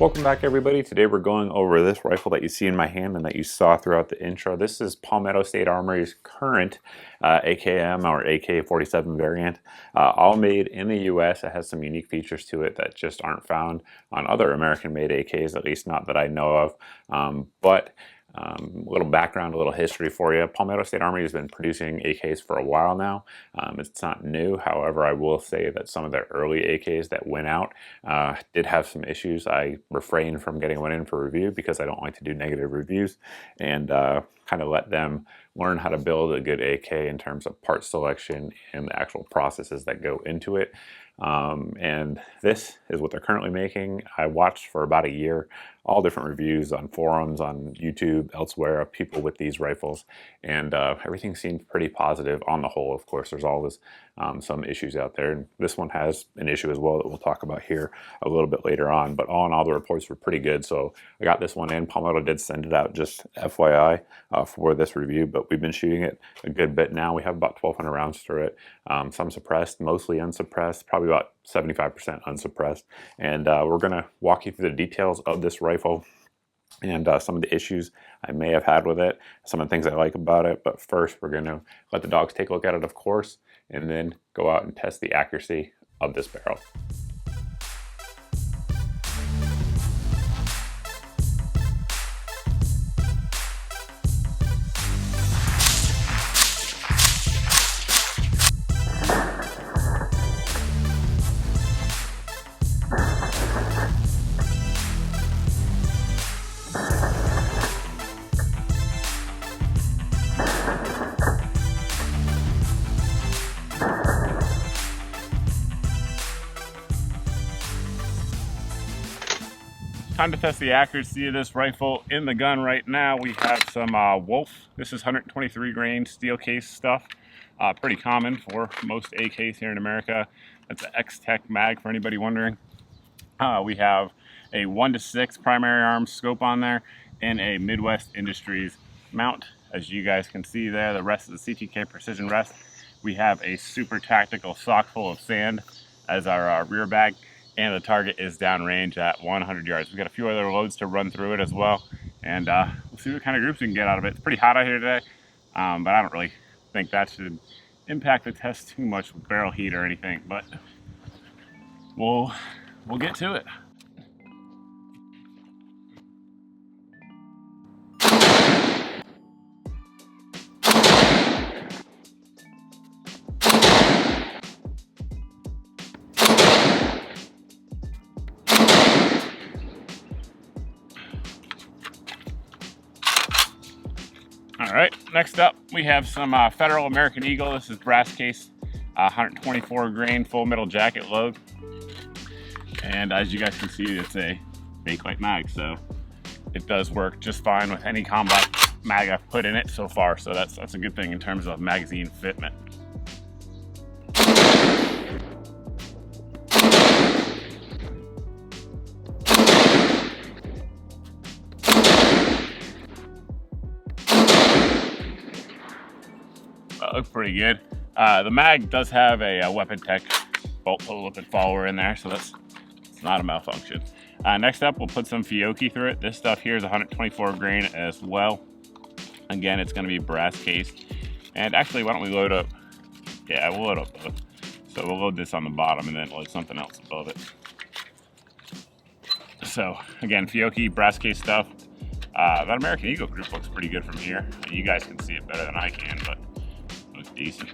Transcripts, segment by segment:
Welcome back, everybody. Today we're going over this rifle that you see in my hand and that you saw throughout the intro. This is Palmetto State Armory's current AKM or AK-47 variant, all made in the US. It has some unique features to it that just aren't found on other American-made AKs, at least not that I know of. A little background, a little history for you. Palmetto State Armory has been producing AKs for a while now. It's not new. However, I will say that some of the early AKs that went out did have some issues. I refrained from getting one in for review because I don't like to do negative reviews, and kind of let them learn how to build a good AK in terms of part selection and the actual processes that go into it. And this is what they're currently making. I watched for about a year all different reviews on forums, on YouTube, elsewhere, of people with these rifles, and everything seemed pretty positive on the whole. Of course, there's always some issues out there, and this one has an issue as well that we'll talk about here a little bit later on, but all in all, the reports were pretty good, so I got this one in. Palmetto did send it out, just FYI, for this review, but we've been shooting it a good bit now. We have about 1,200 rounds through it, some suppressed, mostly unsuppressed, probably about 75% unsuppressed, and we're going to walk you through the details of this rifle and some of the issues I may have had with it, some of the things I like about it. But first, we're going to let the dogs take a look at it, of course, and then go out and test the accuracy of this barrel. Time to test the accuracy of this rifle in the gun right now. We have some Wolf. This is 123 grain steel case stuff. Pretty common for most AKs here in America. That's an X-Tech mag for anybody wondering. We have a 1:6 primary arm scope on there and a Midwest Industries mount. As you guys can see there, the rest is the CTK precision rest. We have a super tactical sock full of sand as our rear bag. And the target is downrange at 100 yards. We've got a few other loads to run through it as well. And we'll see what kind of groups we can get out of it. It's pretty hot out here today, but I don't really think that should impact the test too much with barrel heat or anything. But we'll get to it. All right, next up we have some Federal American Eagle. This is brass case, 124 grain full metal jacket load. And as you guys can see, it's a Bakelite mag, so it does work just fine with any combat mag I've put in it so far. So that's a good thing in terms of magazine fitment. Looks pretty good. The mag does have a Weapon Tech bolt pull lip and follower in there, so it's not a malfunction. Next up, we'll put some Fiocchi through it. This stuff here is 124 grain as well. Again, it's going to be brass cased. And actually, why don't we load up? Yeah, we'll load up both. So we'll load this on the bottom and then load something else above it. So again, Fiocchi brass case stuff. That American Eagle group looks pretty good from here. You guys can see it better than I can, but looks decent.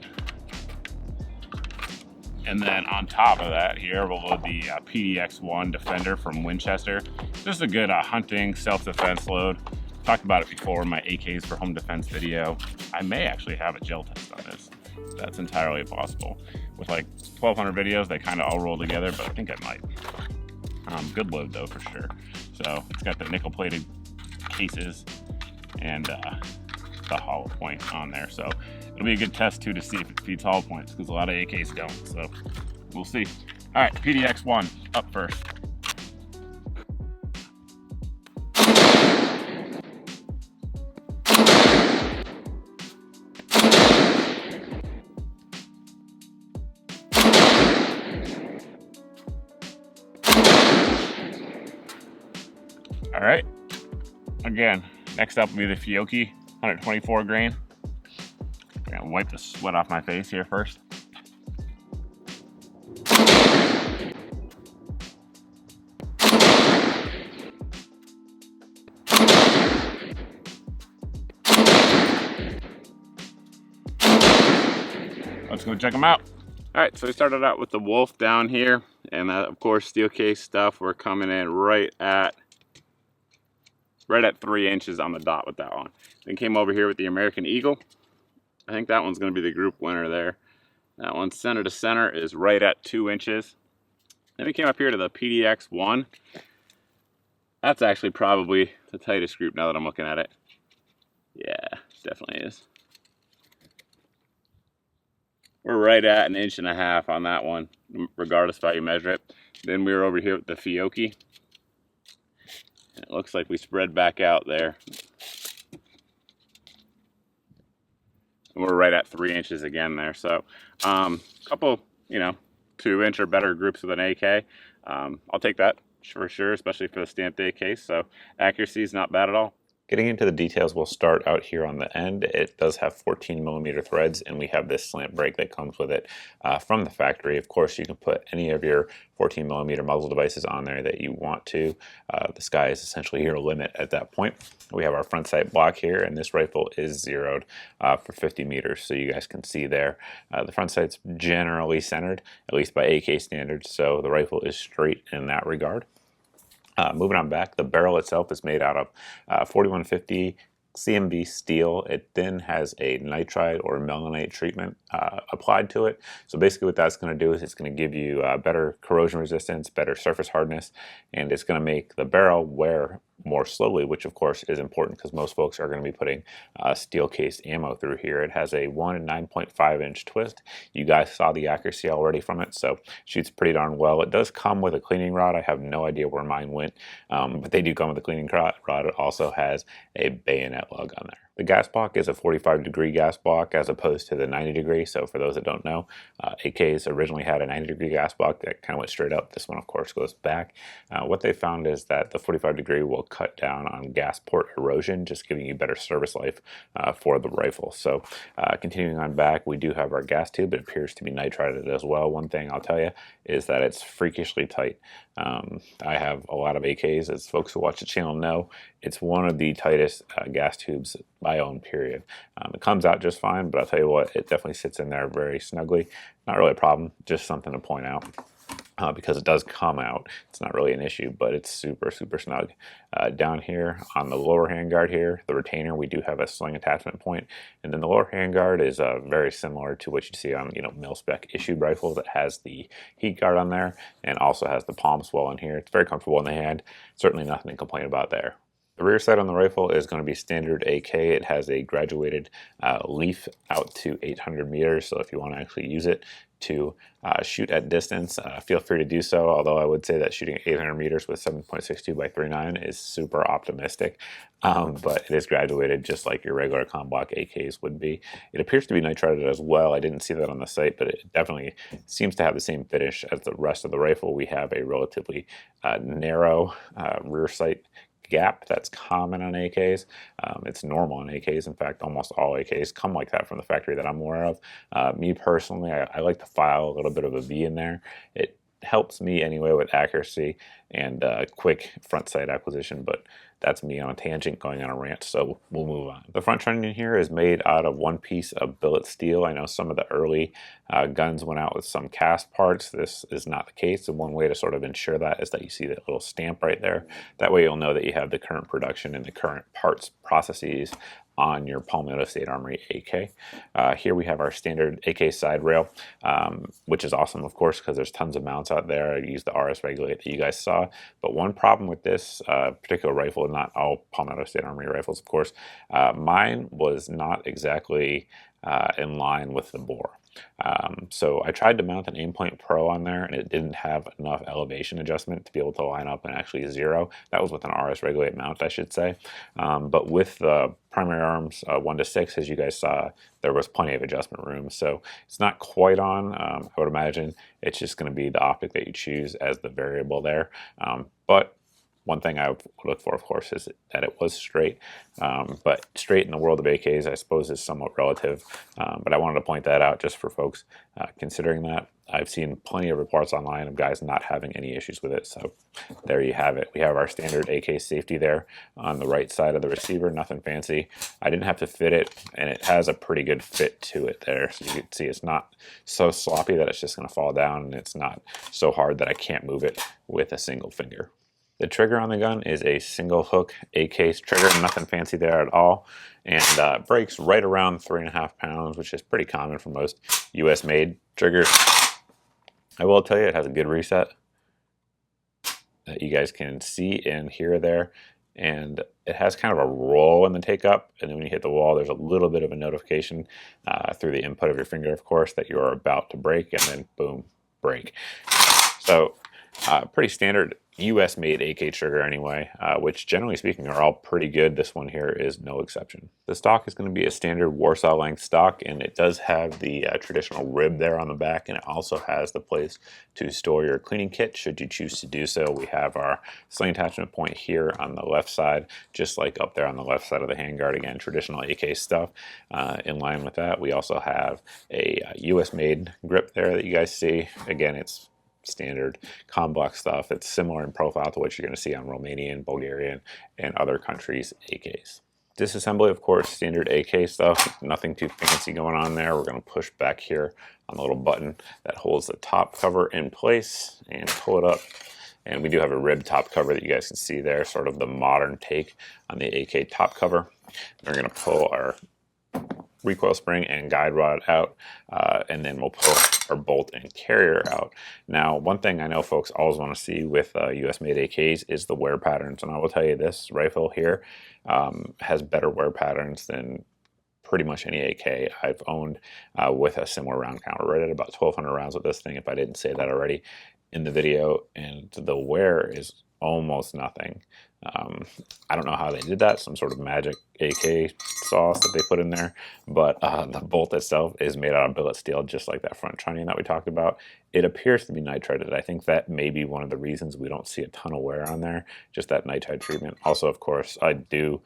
And then on top of that here, we'll load the PDX-1 Defender from Winchester. This is a good hunting self-defense load. Talked about it before in my AKs for home defense video. I may actually have a gel test on this. That's entirely possible. With like 1,200 videos, they kind of all roll together, but I think I might. Good load though, for sure. So it's got the nickel plated cases and the hollow point on there. So it'll be a good test too to see if it feeds hollow points, because a lot of AKs don't. So we'll see. All right, PDX-1 up first. All right, again, next up will be the Fiocchi 124 grain. I'm gonna wipe the sweat off my face here first. Let's go check them out. All right, so we started out with the Wolf down here, and of course steel case stuff. We're coming in right at 3 inches on the dot with that one. Then came over here with the American Eagle. I think that one's going to be the group winner there. That one center to center is right at 2 inches. Then we came up here to the PDX-1. That's actually probably the tightest group now that I'm looking at it. Yeah, definitely is. We're right at 1.5 inches on that one, regardless of how you measure it. Then we were over here with the Fiocchi. And it looks like we spread back out there. And we're right at 3 inches again there. So a couple, 2-inch or better groups with an AK. I'll take that for sure, especially for the stamped AK. So accuracy is not bad at all. Getting into the details, we'll start out here on the end. It does have 14mm threads, and we have this slant brake that comes with it from the factory. Of course, you can put any of your 14mm muzzle devices on there that you want to. The sky is essentially your limit at that point. We have our front sight block here, and this rifle is zeroed for 50 meters, so you guys can see there. The front sight's generally centered, at least by AK standards, so the rifle is straight in that regard. Moving on back, the barrel itself is made out of 4150 CMB steel. It then has a nitride or melanite treatment applied to it. So basically what that's going to do is it's going to give you better corrosion resistance, better surface hardness, and it's going to make the barrel wear more slowly, which of course is important because most folks are going to be putting steel cased ammo through here. It has a 1 and 9.5 inch twist. You guys saw the accuracy already from it, so shoots pretty darn well. It does come with a cleaning rod. I have no idea where mine went, but they do come with a cleaning rod. It also has a bayonet lug on there. The gas block is a 45-degree gas block as opposed to the 90-degree. So for those that don't know, AKs originally had a 90-degree gas block that kind of went straight up. This one, of course, goes back. What they found is that the 45-degree will cut down on gas port erosion, just giving you better service life for the rifle. So continuing on back, we do have our gas tube. It appears to be nitrided as well. One thing I'll tell you is that it's freakishly tight. I have a lot of AKs, as folks who watch the channel know. It's one of the tightest gas tubes I own, period. It comes out just fine, but I'll tell you what, it definitely sits in there very snugly. Not really a problem, just something to point out. Because it does come out. It's not really an issue, but it's super, super snug. Down here on the lower handguard here, the retainer, we do have a sling attachment point, and then the lower handguard is very similar to what you see on mil-spec issued rifles. It has the heat guard on there and also has the palm swell in here. It's very comfortable in the hand. Certainly nothing to complain about there. The rear sight on the rifle is going to be standard AK. It has a graduated leaf out to 800 meters, so if you want to actually use it to shoot at distance, feel free to do so, although I would say that shooting 800 meters with 7.62 by 39 is super optimistic, but it is graduated just like your regular combat AKs would be. It appears to be nitrided as well. I didn't see that on the site, but it definitely seems to have the same finish as the rest of the rifle. We have a relatively narrow rear sight gap that's common on AKs. It's normal on AKs. In fact, almost all AKs come like that from the factory that I'm aware of. Me personally, I like to file a little bit of a V in there. It helps me anyway with accuracy and quick front sight acquisition, but that's me on a tangent going on a rant, so we'll move on. The front trunnion here is made out of one piece of billet steel. I know some of the early guns went out with some cast parts. This is not the case, and one way to sort of ensure that is that you see that little stamp right there. That way you'll know that you have the current production and the current parts processes on your Palmetto State Armory AK. Here we have our standard AK side rail, which is awesome, of course, because there's tons of mounts out there. I use the RS Regulate that you guys saw, but one problem with this particular rifle, not all Palmetto State Armory rifles, of course, mine was not exactly in line with the bore. So I tried to mount an Aimpoint Pro on there, and it didn't have enough elevation adjustment to be able to line up and actually zero. That was with an RS Regulate mount, I should say. But with the primary arms 1 to 6, as you guys saw, there was plenty of adjustment room. So it's not quite on. I would imagine it's just going to be the optic that you choose as the variable there. But One thing I would look for, of course, is that it was straight. But straight in the world of AKs, I suppose, is somewhat relative. But I wanted to point that out just for folks considering that. I've seen plenty of reports online of guys not having any issues with it. So there you have it. We have our standard AK safety there on the right side of the receiver. Nothing fancy. I didn't have to fit it, and it has a pretty good fit to it there. So you can see it's not so sloppy that it's just going to fall down, and it's not so hard that I can't move it with a single finger. The trigger on the gun is a single hook AK trigger, nothing fancy there at all, and breaks right around 3.5 pounds, which is pretty common for most US made triggers. I will tell you it has a good reset that you guys can see and hear there, and it has kind of a roll in the take up, and then when you hit the wall there's a little bit of a notification through the input of your finger, of course, that you're about to break, and then boom, break. So pretty standard US made AK trigger anyway, which generally speaking are all pretty good. This one here is no exception. The stock is going to be a standard Warsaw length stock, and it does have the traditional rib there on the back, and it also has the place to store your cleaning kit should you choose to do so. We have our sling attachment point here on the left side, just like up there on the left side of the handguard. Again, traditional AK stuff. In line with that, we also have a US made grip there that you guys see. Again, it's standard ComBlock stuff. It's similar in profile to what you're going to see on Romanian, Bulgarian, and other countries' AKs. Disassembly, of course, standard AK stuff. Nothing too fancy going on there. We're going to push back here on the little button that holds the top cover in place and pull it up. And we do have a rib top cover that you guys can see there, sort of the modern take on the AK top cover. We're going to pull our recoil spring and guide rod out, and then we'll pull our bolt and carrier out. Now, one thing I know folks always want to see with US made AKs is the wear patterns, and I will tell you this rifle here has better wear patterns than pretty much any AK I've owned with a similar round count. We're right at about 1,200 rounds with this thing, if I didn't say that already in the video, and the wear is almost nothing. I don't know how they did that, some sort of magic AK sauce that they put in there, but the bolt itself is made out of billet steel, just like that front trunnion that we talked about. It appears to be nitrided. I think that may be one of the reasons we don't see a ton of wear on there, just that nitride treatment. Also, of course, I do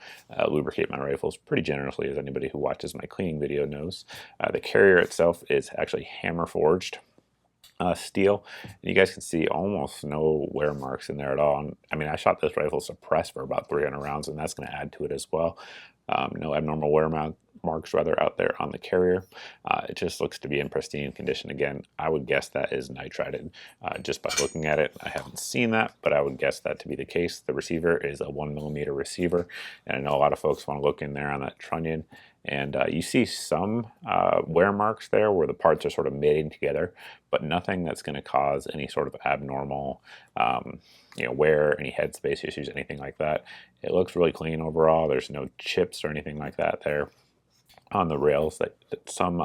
lubricate my rifles pretty generously, as anybody who watches my cleaning video knows. The carrier itself is actually hammer forged steel, and you guys can see almost no wear marks in there at all. And, I mean, I shot this rifle suppressed for about 300 rounds, and that's going to add to it as well. No abnormal wear marks rather out there on the carrier. It just looks to be in pristine condition. Again, I would guess that is nitrided just by looking at it. I haven't seen that, but I would guess that to be the case. The receiver is a 1mm receiver, and I know a lot of folks want to look in there on that trunnion, and you see some wear marks there where the parts are sort of mating together, but nothing that's going to cause any sort of abnormal wear, any headspace issues, anything like that. It looks really clean overall. There's no chips or anything like that there on the rails that some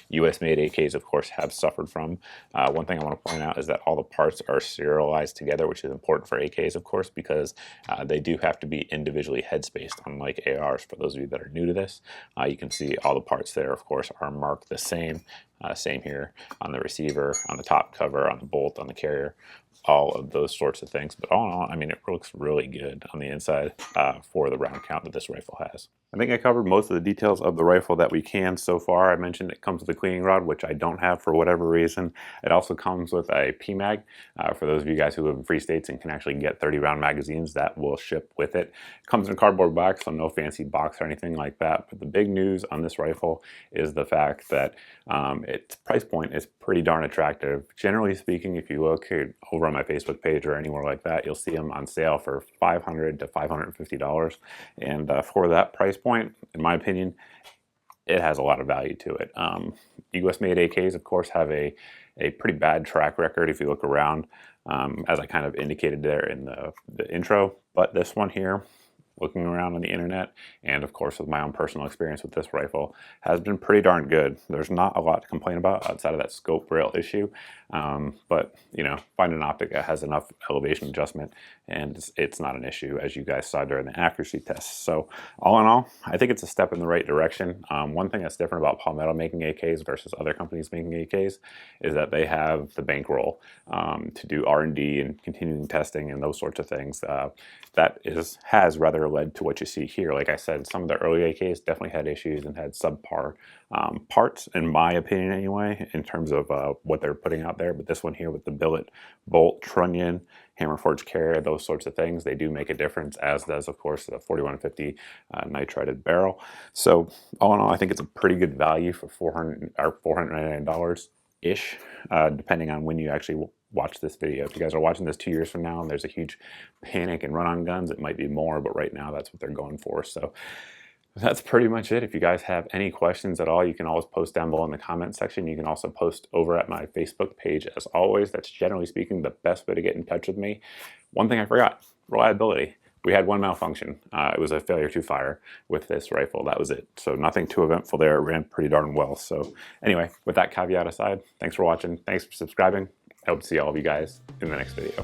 US made AKs, of course, have suffered from. One thing I want to point out is that all the parts are serialized together, which is important for AKs, of course, because they do have to be individually headspaced, unlike ARs. For those of you that are new to this, you can see all the parts there, of course, are marked the same. Same here on the receiver, on the top cover, on the bolt, on the carrier, all of those sorts of things. But all in all, I mean, it looks really good on the inside for the round count that this rifle has. I think I covered most of the details of the rifle that we can so far. I mentioned it comes with a cleaning rod, which I don't have for whatever reason. It also comes with a PMAG. For those of you guys who live in free states and can actually get 30-round magazines, that will ship with it. It comes in a cardboard box, so no fancy box or anything like that. But the big news on this rifle is the fact that its price point is pretty darn attractive. Generally speaking, if you look over on my Facebook page or anywhere like that, you'll see them on sale for $500 to $550. And for that price point, in my opinion, it has a lot of value to it. US made AKs, of course, have a pretty bad track record if you look around, as I kind of indicated there in the intro. But this one here, looking around on the internet, and of course with my own personal experience with this rifle, has been pretty darn good. There's not a lot to complain about outside of that scope rail issue, but find an optic that has enough elevation adjustment and it's not an issue, as you guys saw during the accuracy test. So all in all, I think it's a step in the right direction. One thing that's different about Palmetto making AKs versus other companies making AKs is that they have the bankroll to do R&D and continuing testing and those sorts of things. That has rather led to what you see here. Like I said, some of the early AKs definitely had issues and had subpar parts, in my opinion anyway, in terms of what they're putting out there. But this one here with the billet, bolt, trunnion, hammer forged carrier, those sorts of things, they do make a difference, as does, of course, the 4150 nitrided barrel. So all in all, I think it's a pretty good value for $499-ish, depending on when you actually watch this video. If you guys are watching this 2 years from now and there's a huge panic and run on guns, it might be more, but right now that's what they're going for. So that's pretty much it. If you guys have any questions at all, you can always post down below in the comment section. You can also post over at my Facebook page. As always, that's generally speaking the best way to get in touch with me. One thing I forgot, reliability. We had one malfunction. It was a failure to fire with this rifle. That was it. So nothing too eventful there. It ran pretty darn well. So anyway, with that caveat aside, thanks for watching. Thanks for subscribing. I hope to see all of you guys in the next video.